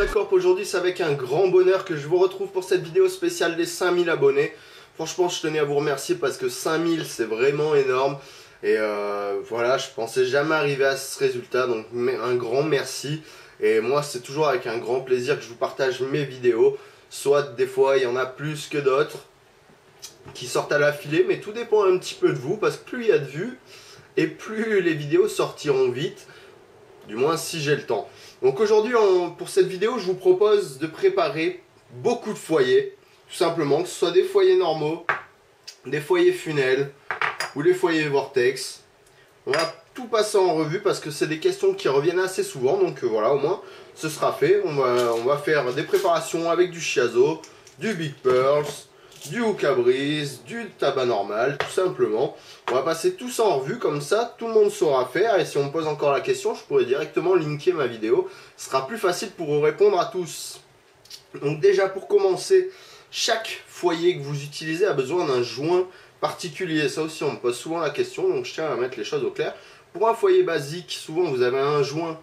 Corp. Aujourd'hui c'est avec un grand bonheur que je vous retrouve pour cette vidéo spéciale des 5000 abonnés. Franchement je tenais à vous remercier parce que 5000 c'est vraiment énorme. Et voilà, je pensais jamais arriver à ce résultat, donc un grand merci. Et moi c'est toujours avec un grand plaisir que je vous partage mes vidéos. Soit des fois il y en a plus que d'autres qui sortent à l'affilée, mais tout dépend un petit peu de vous, parce que plus il y a de vues et plus les vidéos sortiront vite, du moins si j'ai le temps. Donc aujourd'hui pour cette vidéo je vous propose de préparer beaucoup de foyers, tout simplement, que ce soit des foyers normaux, des foyers funnels ou des foyers vortex. On va tout passer en revue parce que c'est des questions qui reviennent assez souvent, donc voilà, au moins ce sera fait. On va faire des préparations avec du shiazo, du Big Pearls, du hookah breeze, du tabac normal, tout simplement. On va passer tout ça en revue, comme ça tout le monde saura faire, et si on me pose encore la question, je pourrai directement linker ma vidéo. Ce sera plus facile pour vous répondre à tous. Donc déjà pour commencer, chaque foyer que vous utilisez a besoin d'un joint particulier. Ça aussi on me pose souvent la question, donc je tiens à mettre les choses au clair. Pour un foyer basique, souvent vous avez un joint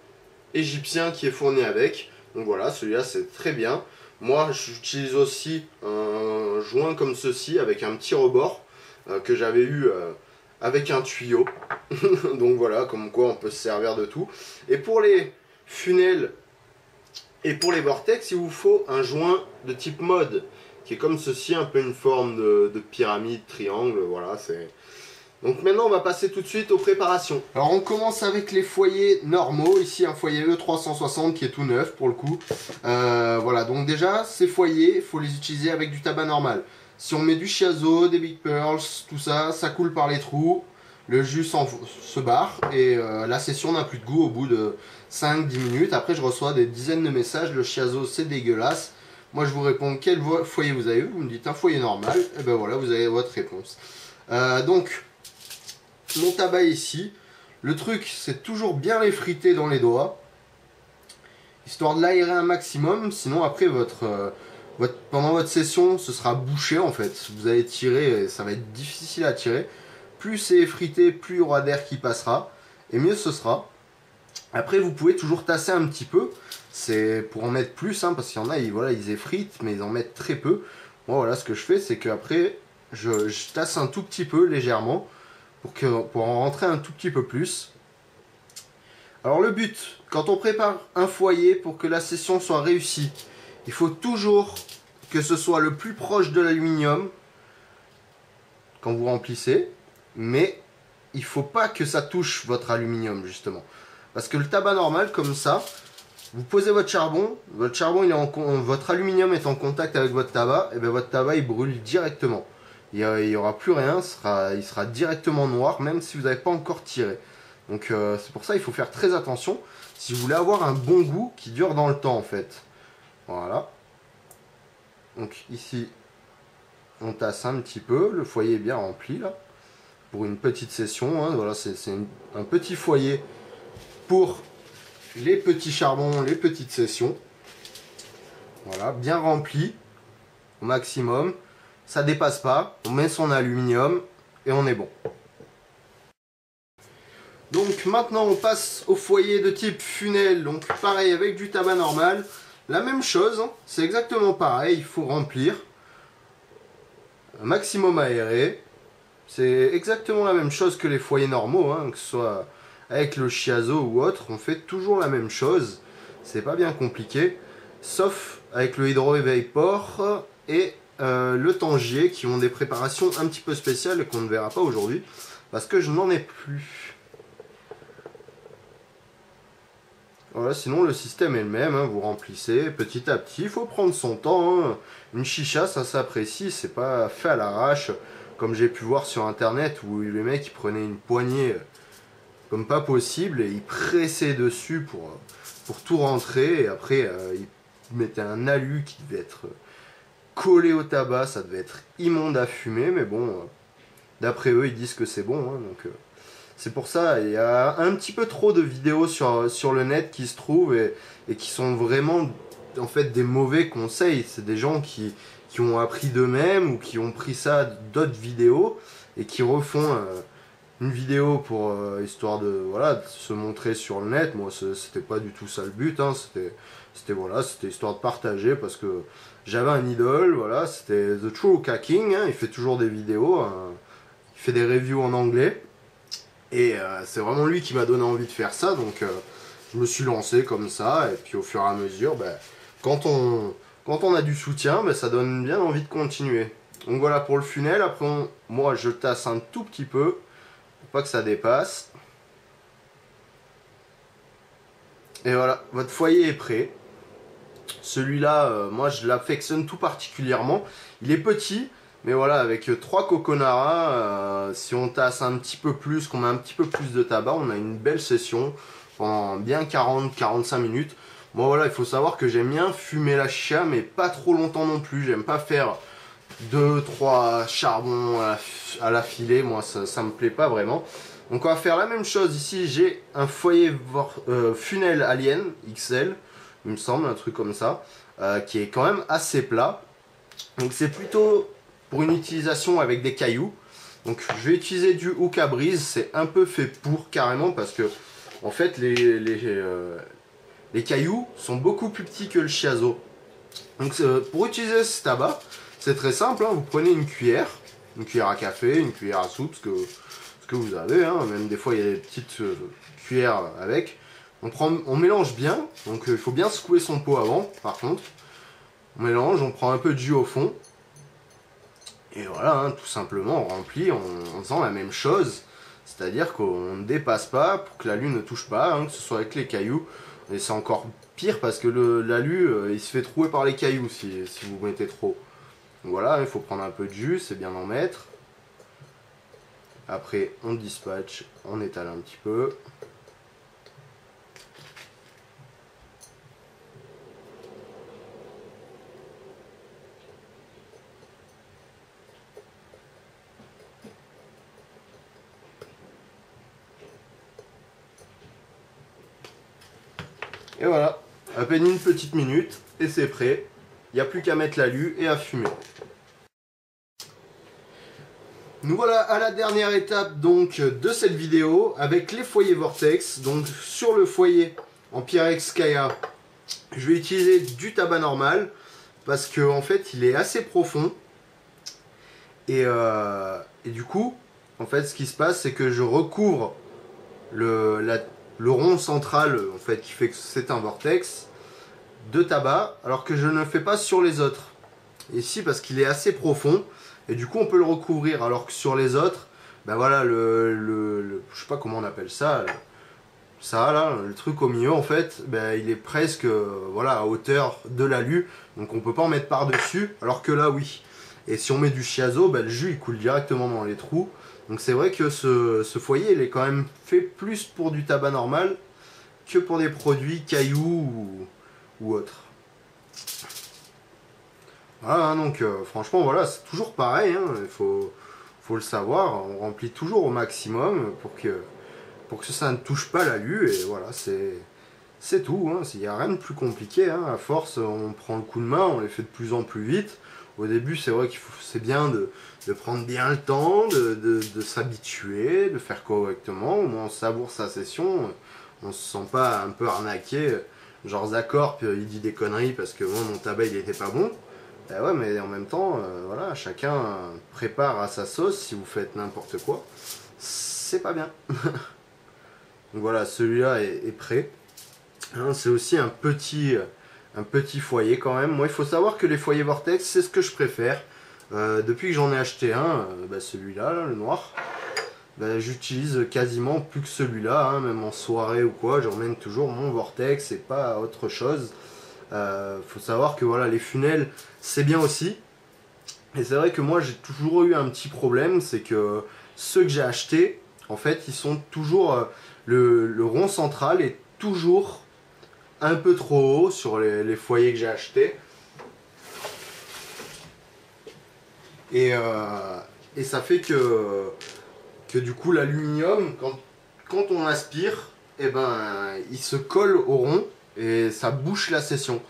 égyptien qui est fourni avec. Donc voilà, celui-là c'est très bien. Moi j'utilise aussi un joint comme ceci avec un petit rebord que j'avais eu avec un tuyau. Donc voilà, comme quoi on peut se servir de tout. Et pour les funnels et pour les vortex, il vous faut un joint de type mode qui est comme ceci, un peu une forme de pyramide, triangle, voilà, c'est... Donc maintenant on va passer tout de suite aux préparations. Alors on commence avec les foyers normaux, ici un foyer E360 qui est tout neuf pour le coup. Voilà, donc déjà ces foyers, il faut les utiliser avec du tabac normal. Si on met du shiazo, des Big Pearls, tout ça, ça coule par les trous, le jus se barre et la session n'a plus de goût au bout de 5-10 minutes. Après je reçois des dizaines de messages, le shiazo c'est dégueulasse. Moi je vous réponds quel foyer vous avez, vous me dites un foyer normal, et ben voilà, vous avez votre réponse. Donc mon tabac ici, le truc c'est toujours bien les friter dans les doigts, histoire de l'aérer un maximum, sinon après pendant votre session ce sera bouché en fait, vous allez tirer et ça va être difficile à tirer. Plus c'est effrité, plus il y aura d'air qui passera, et mieux ce sera. Après vous pouvez toujours tasser un petit peu, c'est pour en mettre plus, hein, parce qu'il y en a, ils effritent, mais ils en mettent très peu. Moi voilà, ce que je fais c'est qu'après je tasse un tout petit peu, légèrement, pour en rentrer un tout petit peu plus. Alors le but, quand on prépare un foyer pour que la session soit réussie, il faut toujours que ce soit le plus proche de l'aluminium quand vous remplissez, mais il ne faut pas que ça touche votre aluminium justement. Parce que le tabac normal, comme ça, vous posez votre charbon votre aluminium est en contact avec votre tabac, et bien votre tabac il brûle directement. Il n'y aura plus rien, il sera directement noir, même si vous n'avez pas encore tiré. Donc c'est pour ça qu'il faut faire très attention, si vous voulez avoir un bon goût qui dure dans le temps en fait. Voilà. Donc ici, on tasse un petit peu, le foyer est bien rempli là, pour une petite session, hein. Voilà, c'est un petit foyer pour les petits charbons, les petites sessions. Voilà, bien rempli au maximum. Ça dépasse pas, on met son aluminium et on est bon. Donc maintenant on passe au foyer de type funnel, donc pareil avec du tabac normal, la même chose, hein, c'est exactement pareil, il faut remplir, un maximum aéré, c'est exactement la même chose que les foyers normaux, hein, que ce soit avec le shiazo ou autre, on fait toujours la même chose, c'est pas bien compliqué, sauf avec le Hydro Vapor et le Tangier qui ont des préparations un petit peu spéciales et qu'on ne verra pas aujourd'hui parce que je n'en ai plus. Voilà, sinon le système est le même, hein, vous remplissez petit à petit, il faut prendre son temps, hein. Une chicha ça s'apprécie, c'est pas fait à l'arrache comme j'ai pu voir sur internet où les mecs ils prenaient une poignée comme pas possible et ils pressaient dessus pour tout rentrer, et après ils mettaient un alu qui devait être collé au tabac, ça devait être immonde à fumer, mais bon, d'après eux ils disent que c'est bon, hein, donc c'est pour ça. Il y a un petit peu trop de vidéos sur le net qui se trouvent et qui sont vraiment en fait des mauvais conseils. C'est des gens qui ont appris d'eux-mêmes ou qui ont pris ça d'autres vidéos et qui refont une vidéo pour histoire de, voilà, de se montrer sur le net. Moi c'était pas du tout ça le but, hein. C'était voilà, c'était histoire de partager parce que j'avais un idole, voilà, c'était The True King, hein, il fait toujours des vidéos, il fait des reviews en anglais. Et c'est vraiment lui qui m'a donné envie de faire ça, donc je me suis lancé comme ça, et puis au fur et à mesure, quand on a du soutien, ça donne bien envie de continuer. Donc voilà pour le funnel, après moi je tasse un tout petit peu, pour pas que ça dépasse. Et voilà, votre foyer est prêt. Celui-là, moi je l'affectionne tout particulièrement. Il est petit, mais voilà, avec 3 coconaras, si on tasse un petit peu plus, qu'on met un petit peu plus de tabac, on a une belle session pendant bien 40-45 minutes. Moi voilà, il faut savoir que j'aime bien fumer la chicha, mais pas trop longtemps non plus. J'aime pas faire 2-3 charbons à la filée, moi ça me plaît pas vraiment. Donc on va faire la même chose ici, j'ai un foyer funnel Alien XL, il me semble, un truc comme ça, qui est quand même assez plat. Donc c'est plutôt pour une utilisation avec des cailloux. Donc je vais utiliser du hook à brise, c'est un peu fait pour carrément parce que en fait les cailloux sont beaucoup plus petits que le shiazo. Donc pour utiliser ce tabac, c'est très simple, hein. Vous prenez une cuillère à café, une cuillère à soupe, ce que vous avez, hein. Même des fois il y a des petites cuillères avec. On mélange bien, donc il faut bien secouer son pot avant, par contre. On mélange, on prend un peu de jus au fond. Et voilà, hein, tout simplement, on remplit en faisant la même chose. C'est-à-dire qu'on ne dépasse pas pour que l'alu ne touche pas, hein, que ce soit avec les cailloux. Et c'est encore pire parce que l'alu, il se fait trouer par les cailloux si vous mettez trop. Donc voilà, il faut prendre un peu de jus, c'est bien d'en mettre. Après, on dispatche, on étale un petit peu. Et voilà, à peine une petite minute et c'est prêt. Il n'y a plus qu'à mettre l'alu et à fumer. Nous voilà à la dernière étape donc de cette vidéo avec les foyers Vortex. Donc sur le foyer en Pyrex Kaya, je vais utiliser du tabac normal parce que en fait il est assez profond. Et du coup, en fait ce qui se passe c'est que je recouvre le rond central en fait qui fait que c'est un vortex de tabac alors que je ne le fais pas sur les autres. Ici parce qu'il est assez profond et du coup on peut le recouvrir alors que sur les autres, voilà je sais pas comment on appelle ça, ça là, le truc au milieu en fait, il est presque voilà à hauteur de l'alu donc on peut pas en mettre par dessus alors que là oui. Et si on met du shiazo, le jus il coule directement dans les trous. Donc c'est vrai que ce foyer il est quand même fait plus pour du tabac normal que pour des produits cailloux ou autres. Voilà, donc franchement voilà, c'est toujours pareil, hein, il faut le savoir, on remplit toujours au maximum pour que ça ne touche pas l'alu et voilà, c'est tout, hein, il n'y a rien de plus compliqué, hein, à force on prend le coup de main, on les fait de plus en plus vite. Au début, c'est vrai c'est bien de prendre bien le temps, de s'habituer, de faire correctement. Au moins, on savoure sa session. On se sent pas un peu arnaqué. Genre Zacorp, il dit des conneries parce que moi, mon tabac, il était pas bon. Ben ouais, mais en même temps, voilà, chacun prépare à sa sauce. Si vous faites n'importe quoi, c'est pas bien. Donc voilà, celui-là est prêt. Hein, c'est aussi un petit foyer quand même. Moi, il faut savoir que les foyers Vortex, c'est ce que je préfère. Depuis que j'en ai acheté un, celui-là, le noir, j'utilise quasiment plus que celui-là, hein, même en soirée ou quoi, j'emmène toujours mon Vortex et pas autre chose. Faut savoir que voilà, les funnels, c'est bien aussi. Et c'est vrai que moi, j'ai toujours eu un petit problème, c'est que ceux que j'ai achetés, en fait, ils sont toujours... le rond central est toujours un peu trop haut sur les foyers que j'ai achetés. Et ça fait que du coup l'aluminium, quand on aspire, il se colle au rond et ça bouche la session.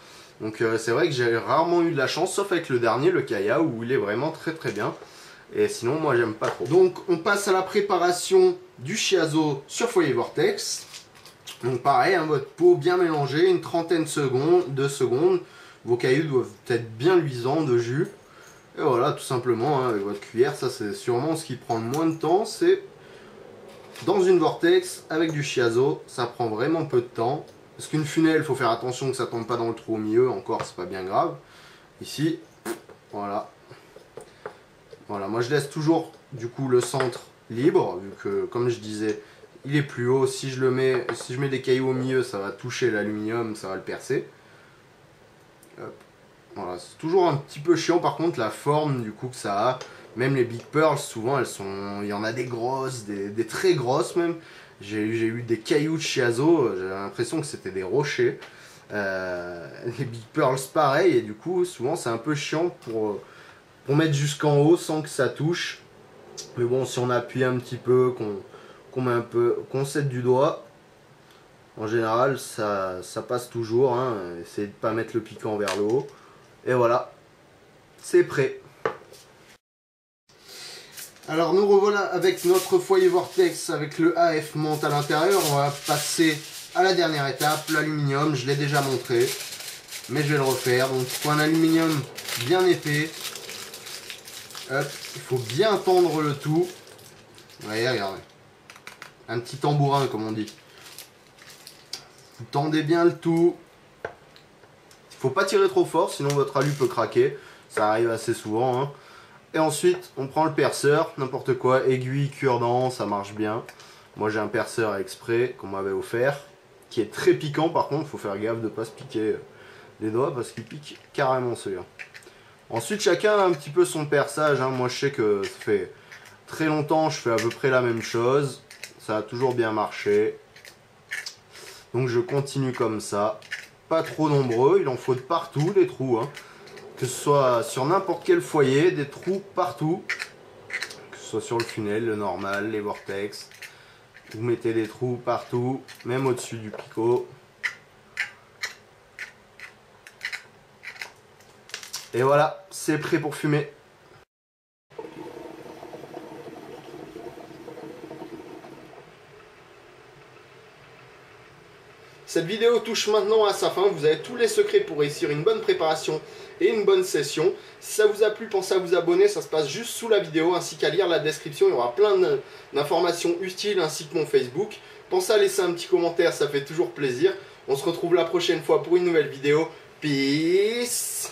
Donc c'est vrai que j'ai rarement eu de la chance, sauf avec le dernier, le Kaya, où il est vraiment très très bien. Et sinon moi j'aime pas trop. Donc on passe à la préparation du shiazo sur foyer Vortex. Donc pareil, hein, votre peau bien mélangée, une trentaine de secondes. Vos cailloux doivent être bien luisants de jus. Et voilà, tout simplement, hein, avec votre cuillère, ça c'est sûrement ce qui prend le moins de temps, c'est dans une vortex avec du shiazo, ça prend vraiment peu de temps. Parce qu'une funelle, il faut faire attention que ça tombe pas dans le trou au milieu, encore c'est pas bien grave. Ici, voilà. Voilà, moi je laisse toujours du coup le centre libre, vu que comme je disais, il est plus haut. Si je mets des cailloux au milieu, ça va toucher l'aluminium, ça va le percer. Hop. Voilà, c'est toujours un petit peu chiant par contre la forme du coup que ça a. Même les Big Pearls, souvent il y en a des grosses, des très grosses même. J'ai eu des cailloux de Shiazo, j'avais l'impression que c'était des rochers. Les Big Pearls pareil, et du coup souvent c'est un peu chiant pour mettre jusqu'en haut sans que ça touche. Mais bon, si on appuie un petit peu, qu'on cède du doigt, en général ça passe toujours, hein. Essayez de ne pas mettre le piquant vers le haut. Et voilà, c'est prêt. Alors nous revoilà avec notre foyer vortex avec le AF monte à l'intérieur. On va passer à la dernière étape, l'aluminium. Je l'ai déjà montré, mais je vais le refaire. Donc il faut un aluminium bien épais. Hop, il faut bien tendre le tout. Vous voyez, regardez. Un petit tambourin comme on dit. Vous tendez bien le tout. Il ne faut pas tirer trop fort, sinon votre alu peut craquer. Ça arrive assez souvent, hein. Et ensuite, on prend le perceur, n'importe quoi, aiguille, cure-dent, ça marche bien. Moi j'ai un perceur exprès qu'on m'avait offert, qui est très piquant par contre, il faut faire gaffe de ne pas se piquer les doigts parce qu'il pique carrément celui-là. Ensuite, chacun a un petit peu son perçage, hein. Moi je sais que ça fait très longtemps, je fais à peu près la même chose. Ça a toujours bien marché. Donc je continue comme ça. Pas trop nombreux, il en faut de partout des trous, hein. Que ce soit sur n'importe quel foyer, des trous partout. Que ce soit sur le funnel, le normal, les vortex. Vous mettez des trous partout, même au-dessus du picot. Et voilà, c'est prêt pour fumer. Cette vidéo touche maintenant à sa fin, vous avez tous les secrets pour réussir une bonne préparation et une bonne session. Si ça vous a plu, pensez à vous abonner, ça se passe juste sous la vidéo, ainsi qu'à lire la description, il y aura plein d'informations utiles ainsi que mon Facebook. Pensez à laisser un petit commentaire, ça fait toujours plaisir. On se retrouve la prochaine fois pour une nouvelle vidéo. Peace!